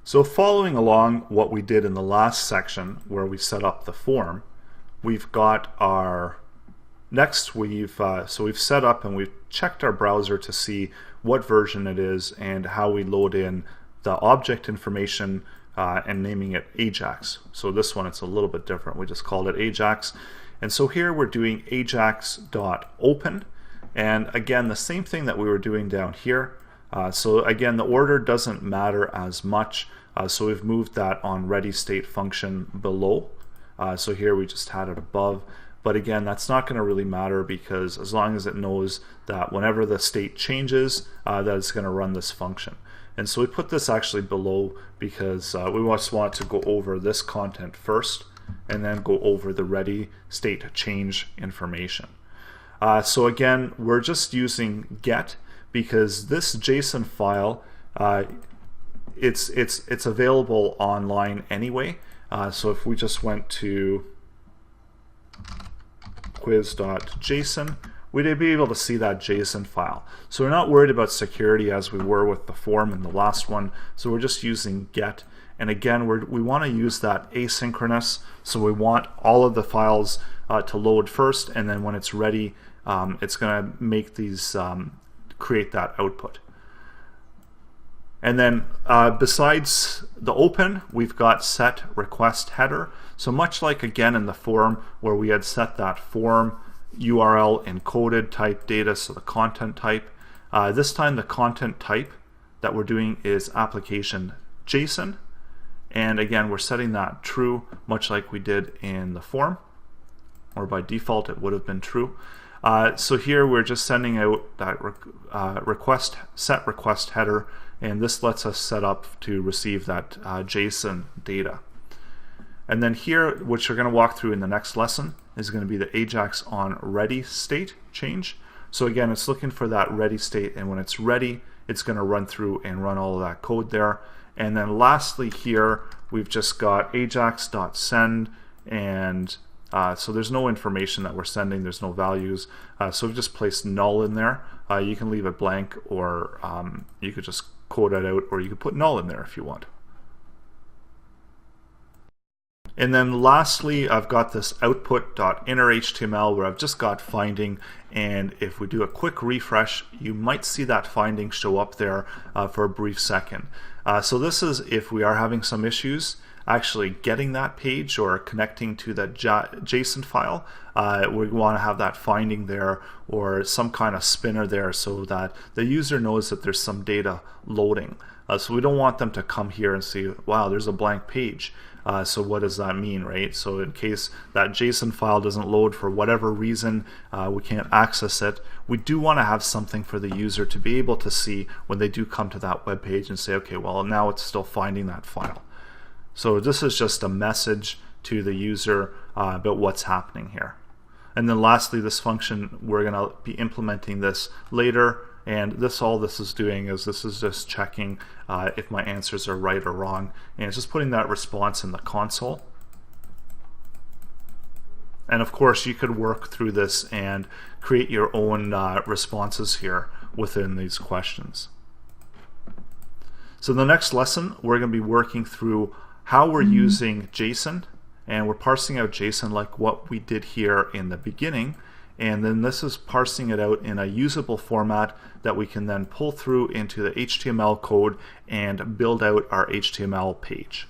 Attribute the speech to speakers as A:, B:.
A: So following along what we did in the last section where we set up the form, we've got our we've set up and we've checked our browser to see what version it is and how we load in the object information and naming it AJAX. So this one, it's a little bit different. We just called it AJAX. And so here we're doing ajax.open, and again the same thing that we were doing down here. So again, the order doesn't matter as much, so we've moved that on ready state function below. So here we just had it above, but again that's not going to really matter, because as long as it knows that whenever the state changes that it's going to run this function. And so we put this actually below because we just want to go over this content first and then go over the ready state change information. So again, we're just using get because this JSON file it's available online anyway. So if we just went to quiz.json, we'd be able to see that JSON file. So we're not worried about security as we were with the form in the last one. So we're just using get. And again, we want to use that asynchronous. So we want all of the files to load first, and then when it's ready, it's going to make these create that output. And then besides the open, we've got set request header. So much like again in the form where we had set that form URL encoded type data, so the content type. This time the content type that we're doing is application JSON. And again, we're setting that true, much like we did in the form, or by default it would have been true. So here we're just sending out that set request header, and this lets us set up to receive that JSON data. And then here, which we're going to walk through in the next lesson, is going to be the AJAX on ready state change. So again, it's looking for that ready state, and when it's ready, it's going to run through and run all of that code there. And then lastly here, we've just got ajax.send, and so there's no information that we're sending, there's no values. So we've just placed null in there. You can leave it blank, or you could just code it out, or you could put null in there if you want. And then lastly, I've got this output.innerHTML where I've just got finding, and if we do a quick refresh, you might see that finding show up there for a brief second. So this is if we are having some issues actually getting that page or connecting to that JSON file. We want to have that finding there, or some kind of spinner there, so that the user knows that there's some data loading. So we don't want them to come here and see, wow, there's a blank page. So what does that mean, right? So in case that JSON file doesn't load for whatever reason, we can't access it, we do want to have something for the user to be able to see when they do come to that web page and say, okay, well now it's still finding that file. So this is just a message to the user about what's happening here. And then lastly, this function, we're going to be implementing this later. And all this is doing is this is just checking if my answers are right or wrong, and it's just putting that response in the console. And of course, you could work through this and create your own responses here within these questions. So in the next lesson, we're going to be working through how we're using JSON, and we're parsing out JSON like what we did here in the beginning. And then this is parsing it out in a usable format that we can then pull through into the HTML code and build out our HTML page.